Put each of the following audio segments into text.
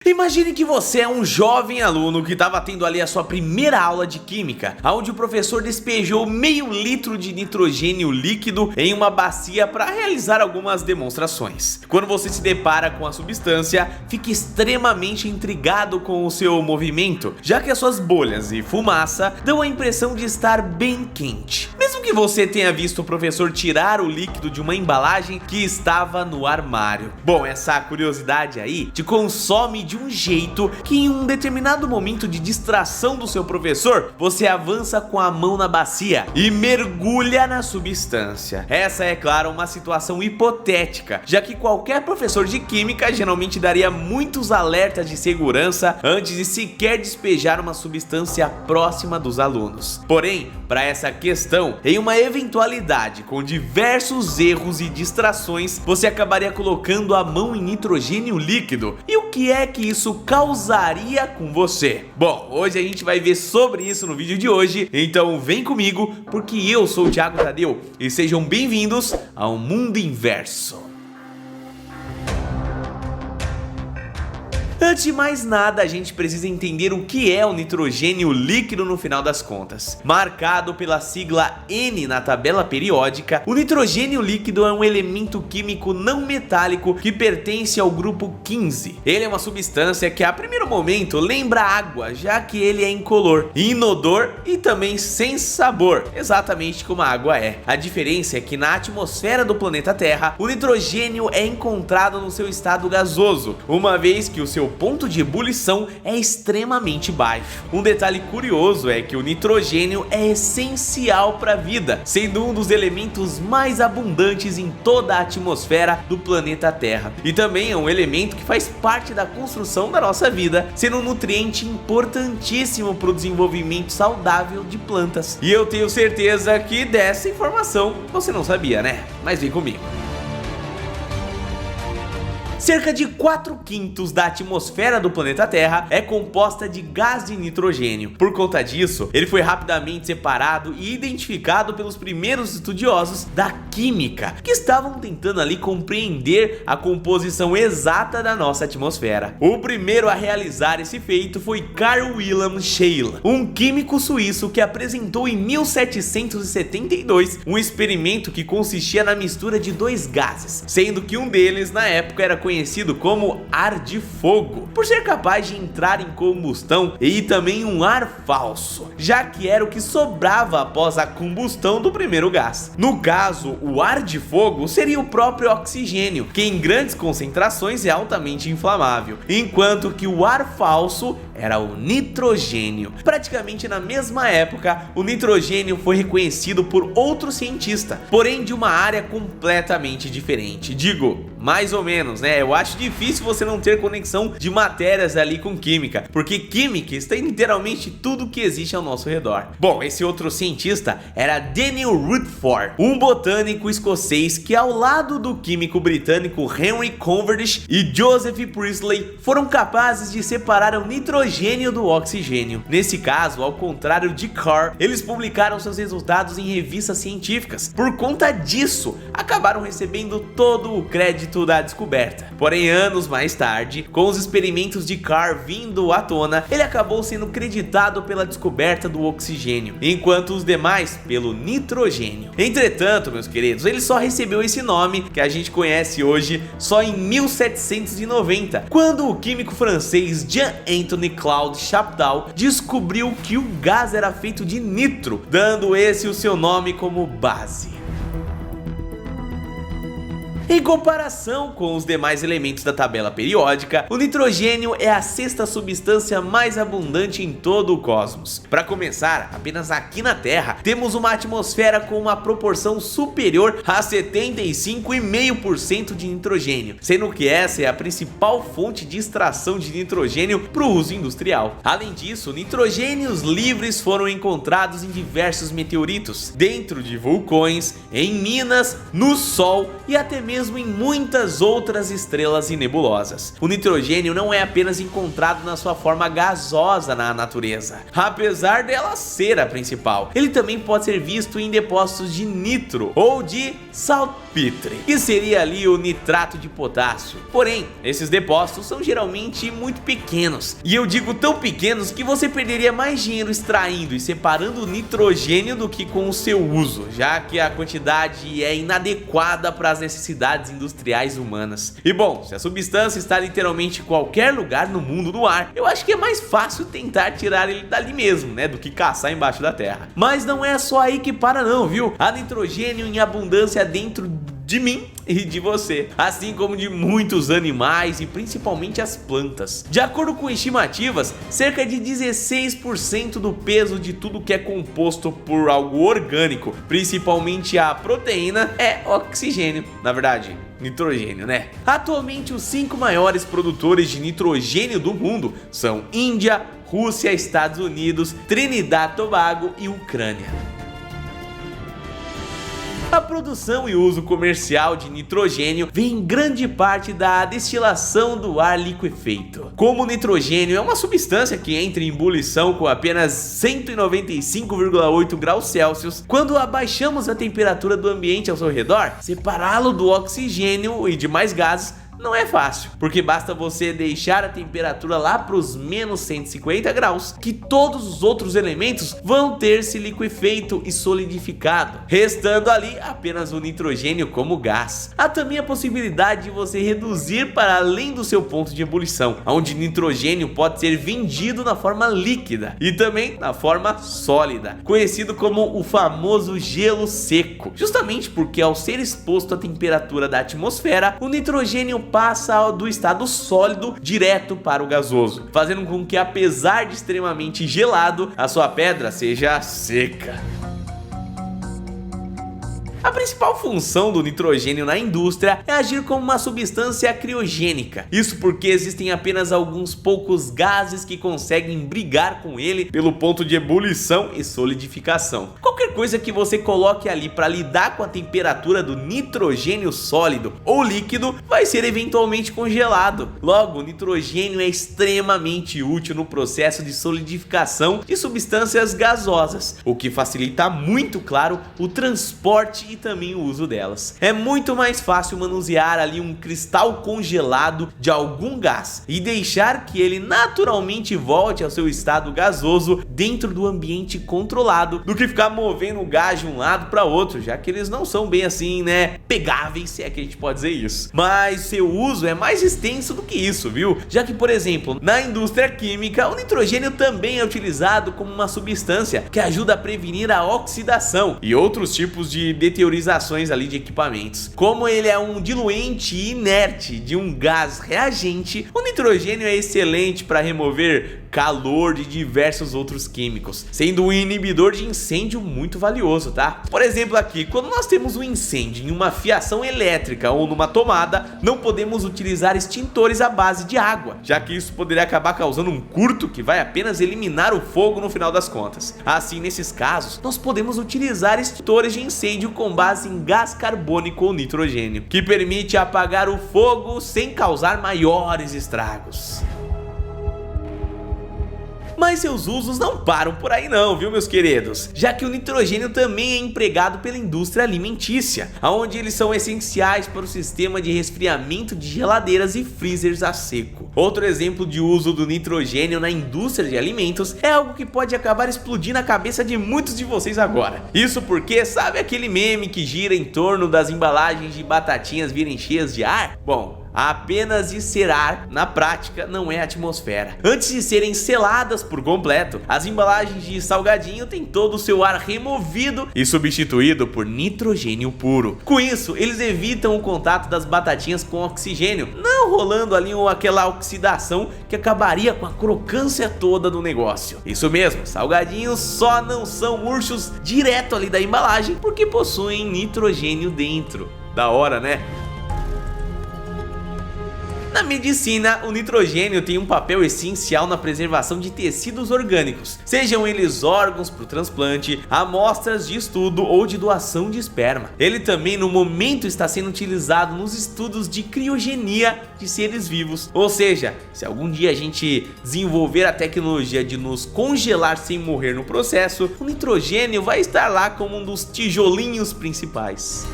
Imagine que você é um jovem aluno que estava tendo ali a sua primeira aula de química, onde o professor despejou meio litro de nitrogênio líquido em uma bacia para realizar algumas demonstrações. Quando você se depara com a substância, fica extremamente intrigado com o seu movimento, já que as suas bolhas e fumaça dão a impressão de estar bem quente. Mesmo que você tenha visto o professor tirar o líquido de uma embalagem que estava no armário. Bom, essa curiosidade aí te consome de um jeito que em um determinado momento de distração do seu professor, você avança com a mão na bacia e mergulha na substância. Essa é, claro, uma situação hipotética, já que qualquer professor de química geralmente daria muitos alertas de segurança antes de sequer despejar uma substância próxima dos alunos. Porém, para essa questão, em uma eventualidade com diversos erros e distrações, você acabaria colocando a mão em nitrogênio líquido. E o que é que isso causaria com você? Bom, hoje a gente vai ver sobre isso no vídeo de hoje, então vem comigo, porque eu sou o Thiago Tadeu e sejam bem-vindos ao Mundo Inverso. Antes de mais nada, a gente precisa entender o que é o nitrogênio líquido no final das contas. Marcado pela sigla N na tabela periódica, o nitrogênio líquido é um elemento químico não metálico que pertence ao grupo 15. Ele é uma substância que a primeiro momento lembra água, já que ele é incolor, inodor e também sem sabor, exatamente como a água é. A diferença é que na atmosfera do planeta Terra, o nitrogênio é encontrado no seu estado gasoso, uma vez que o seu ponto de ebulição é extremamente baixo. Um detalhe curioso é que o nitrogênio é essencial para a vida, sendo um dos elementos mais abundantes em toda a atmosfera do planeta Terra. E também é um elemento que faz parte da construção da nossa vida, sendo um nutriente importantíssimo para o desenvolvimento saudável de plantas. E eu tenho certeza que dessa informação você não sabia, né? Mas vem comigo. Cerca de 4/5 da atmosfera do planeta Terra é composta de gás de nitrogênio. Por conta disso, ele foi rapidamente separado e identificado pelos primeiros estudiosos da química, que estavam tentando ali compreender a composição exata da nossa atmosfera. O primeiro a realizar esse feito foi Carl Wilhelm Scheele, um químico suíço que apresentou em 1772 um experimento que consistia na mistura de dois gases, sendo que um deles na época era conhecido como ar de fogo, por ser capaz de entrar em combustão, e também um ar falso, já que era o que sobrava após a combustão do primeiro gás. No caso, o ar de fogo seria o próprio oxigênio, que em grandes concentrações é altamente inflamável, enquanto que o ar falso era o nitrogênio. Praticamente na mesma época, o nitrogênio foi reconhecido por outro cientista, porém de uma área completamente diferente. Digo, mais ou menos, né? Eu acho difícil você não ter conexão de matérias ali com química, porque química está em literalmente tudo que existe ao nosso redor. Bom, esse outro cientista era Daniel Rutherford, um botânico escocês que, ao lado do químico britânico Henry Cavendish e Joseph Priestley, foram capazes de separar o nitrogênio do oxigênio. Nesse caso, ao contrário de Carr, eles publicaram seus resultados em revistas científicas. Por conta disso, acabaram recebendo todo o crédito da descoberta. Porém, anos mais tarde, com os experimentos de Carr vindo à tona, ele acabou sendo creditado pela descoberta do oxigênio, enquanto os demais pelo nitrogênio. Entretanto, meus queridos, ele só recebeu esse nome que a gente conhece hoje só em 1790, quando o químico francês Jean-Antoine Claude Chaptal descobriu que o gás era feito de nitro, dando esse o seu nome como base. Em comparação com os demais elementos da tabela periódica, o nitrogênio é a sexta substância mais abundante em todo o cosmos. Para começar, apenas aqui na Terra, temos uma atmosfera com uma proporção superior a 75,5% de nitrogênio, sendo que essa é a principal fonte de extração de nitrogênio para o uso industrial. Além disso, nitrogênios livres foram encontrados em diversos meteoritos, dentro de vulcões, em minas, no Sol e até mesmo mesmo em muitas outras estrelas e nebulosas. O nitrogênio não é apenas encontrado na sua forma gasosa na natureza, apesar dela ser a principal. Ele também pode ser visto em depósitos de nitro ou de salpintre, que seria ali o nitrato de potássio. Porém, esses depósitos são geralmente muito pequenos, e eu digo tão pequenos que você perderia mais dinheiro extraindo e separando o nitrogênio do que com o seu uso, já que a quantidade é inadequada para as necessidades industriais humanas. E bom, se a substância está literalmente em qualquer lugar no mundo no ar, eu acho que é mais fácil tentar tirar ele dali mesmo, né, do que caçar embaixo da terra. Mas não é só aí que para não, viu? Há nitrogênio em abundância dentro de mim e de você, assim como de muitos animais e principalmente as plantas. De acordo com estimativas, cerca de 16% do peso de tudo que é composto por algo orgânico, principalmente a proteína, é oxigênio. Na verdade, nitrogênio, né? Atualmente, os 5 maiores produtores de nitrogênio do mundo são Índia, Rússia, Estados Unidos, Trinidad e Tobago e Ucrânia. A produção e uso comercial de nitrogênio vem em grande parte da destilação do ar liquefeito. Como o nitrogênio é uma substância que entra em ebulição com apenas 195,8 graus Celsius, quando abaixamos a temperatura do ambiente ao seu redor, separá-lo do oxigênio e demais gases não é fácil, porque basta você deixar a temperatura lá para os menos 150 graus, que todos os outros elementos vão ter se liquefeito e solidificado, restando ali apenas o nitrogênio como gás. Há também a possibilidade de você reduzir para além do seu ponto de ebulição, onde nitrogênio pode ser vendido na forma líquida e também na forma sólida, conhecido como o famoso gelo seco, justamente porque ao ser exposto à temperatura da atmosfera, o nitrogênio passa do estado sólido direto para o gasoso, fazendo com que, apesar de extremamente gelado, a sua pedra seja seca. A principal função do nitrogênio na indústria é agir como uma substância criogênica. Isso porque existem apenas alguns poucos gases que conseguem brigar com ele pelo ponto de ebulição e solidificação. Qualquer coisa que você coloque ali para lidar com a temperatura do nitrogênio sólido ou líquido vai ser eventualmente congelado. Logo, o nitrogênio é extremamente útil no processo de solidificação de substâncias gasosas, o que facilita muito, claro, o transporte e também o uso delas. É muito mais fácil manusear ali um cristal congelado de algum gás e deixar que ele naturalmente volte ao seu estado gasoso dentro do ambiente controlado, do que ficar movendo o gás de um lado para outro, já que eles não são bem assim, né, pegáveis, se é que a gente pode dizer isso. Mas seu uso é mais extenso do que isso, viu? Já que, por exemplo, na indústria química, o nitrogênio também é utilizado como uma substância que ajuda a prevenir a oxidação e outros tipos de deteriorizações ali de equipamentos. Como ele é um diluente inerte de um gás reagente, o nitrogênio é excelente para remover calor de diversos outros químicos, sendo um inibidor de incêndio muito valioso, tá? Por exemplo, aqui, quando nós temos um incêndio em uma fiação elétrica ou numa tomada, não podemos utilizar extintores à base de água, já que isso poderia acabar causando um curto que vai apenas eliminar o fogo no final das contas. Assim, nesses casos, nós podemos utilizar extintores de incêndio com base em gás carbônico ou nitrogênio, que permite apagar o fogo sem causar maiores estragos. Mas seus usos não param por aí não, viu, meus queridos? Já que o nitrogênio também é empregado pela indústria alimentícia, onde eles são essenciais para o sistema de resfriamento de geladeiras e freezers a seco. Outro exemplo de uso do nitrogênio na indústria de alimentos é algo que pode acabar explodindo a cabeça de muitos de vocês agora. Isso porque, sabe aquele meme que gira em torno das embalagens de batatinhas virem cheias de ar? Bom, apenas de ser ar, na prática, não é atmosfera. Antes de serem seladas por completo, as embalagens de salgadinho têm todo o seu ar removido e substituído por nitrogênio puro. Com isso, eles evitam o contato das batatinhas com oxigênio, não rolando ali aquela oxidação que acabaria com a crocância toda do negócio. Isso mesmo, salgadinhos só não são murchos direto ali da embalagem porque possuem nitrogênio dentro. Da hora, né? Na medicina, o nitrogênio tem um papel essencial na preservação de tecidos orgânicos, sejam eles órgãos para o transplante, amostras de estudo ou de doação de esperma. Ele também no momento está sendo utilizado nos estudos de criogenia de seres vivos, ou seja, se algum dia a gente desenvolver a tecnologia de nos congelar sem morrer no processo, o nitrogênio vai estar lá como um dos tijolinhos principais.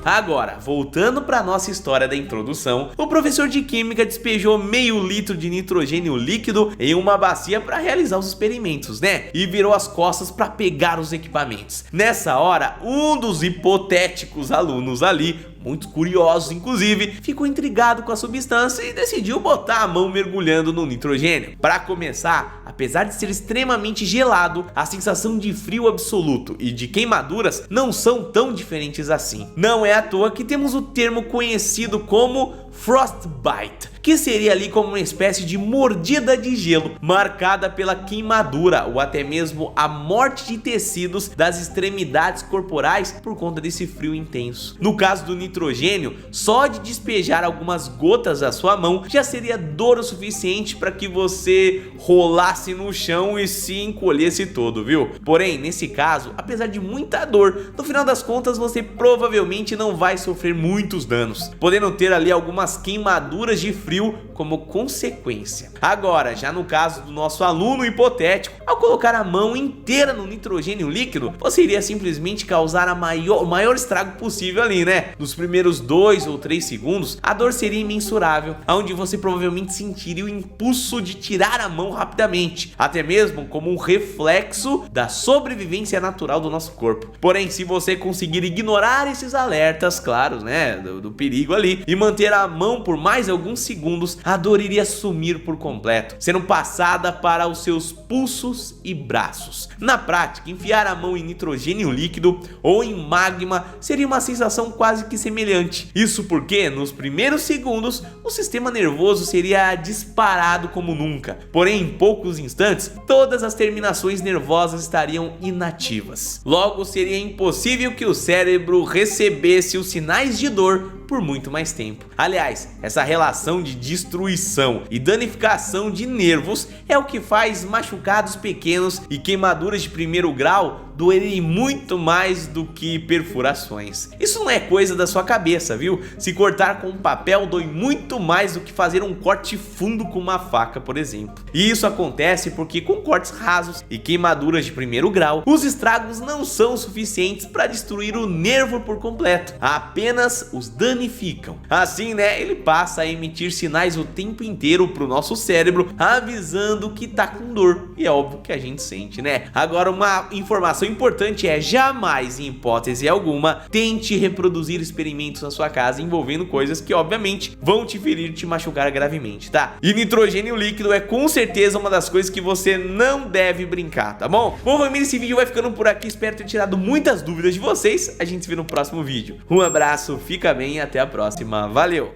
Agora, voltando para nossa história da introdução, o professor de química despejou meio litro de nitrogênio líquido em uma bacia para realizar os experimentos, né? E virou as costas para pegar os equipamentos. Nessa hora, um dos hipotéticos alunos ali, muito curiosos inclusive, ficou intrigado com a substância e decidiu botar a mão mergulhando no nitrogênio. Para começar, apesar de ser extremamente gelado, a sensação de frio absoluto e de queimaduras não são tão diferentes assim. Não é à toa que temos o termo conhecido como frostbite, que seria ali como uma espécie de mordida de gelo, marcada pela queimadura ou até mesmo a morte de tecidos das extremidades corporais por conta desse frio intenso. No caso do nitrogênio, só de despejar algumas gotas da sua mão já seria dor o suficiente para que você rolasse no chão e se encolhesse todo, viu? Porém, nesse caso, apesar de muita dor, no final das contas você provavelmente não vai sofrer muitos danos, podendo ter ali algumas queimaduras de frio como consequência. Agora, já no caso do nosso aluno hipotético, ao colocar a mão inteira no nitrogênio líquido, você iria simplesmente causar o maior estrago possível ali, né? Nos primeiros 2 ou 3 segundos, a dor seria imensurável, onde você provavelmente sentiria o impulso de tirar a mão rapidamente, até mesmo como um reflexo da sobrevivência natural do nosso corpo. Porém, se você conseguir ignorar esses alertas claros, né, do perigo ali, e manter a mão por mais alguns segundos, a dor iria sumir por completo, sendo passada para os seus pulsos e braços. Na prática, enfiar a mão em nitrogênio líquido ou em magma seria uma sensação quase que semelhante. Isso porque, nos primeiros segundos, o sistema nervoso seria disparado como nunca. Porém, em poucos instantes, todas as terminações nervosas estariam inativas. Logo, seria impossível que o cérebro recebesse os sinais de dor por muito mais tempo. Aliás, essa relação de destruição e danificação de nervos é o que faz machucados pequenos e queimaduras de primeiro grau doerem muito mais do que perfurações. Isso não é coisa da sua cabeça, viu? Se cortar com um papel dói muito mais do que fazer um corte fundo com uma faca, por exemplo. E isso acontece porque com cortes rasos e queimaduras de primeiro grau, os estragos não são suficientes para destruir o nervo por completo, apenas os danificam. Assim, né, ele passa a emitir sinais o tempo inteiro para o nosso cérebro, avisando que tá com dor. E é óbvio que a gente sente, né? Agora, uma informação importante é: jamais, em hipótese alguma, tente reproduzir experimentos na sua casa envolvendo coisas que obviamente vão te ferir e te machucar gravemente, tá? E nitrogênio líquido é com certeza uma das coisas que você não deve brincar, tá bom? Bom, família, esse vídeo vai ficando por aqui, espero ter tirado muitas dúvidas de vocês. A gente se vê no próximo vídeo. Um abraço, fica bem e até a próxima. Valeu!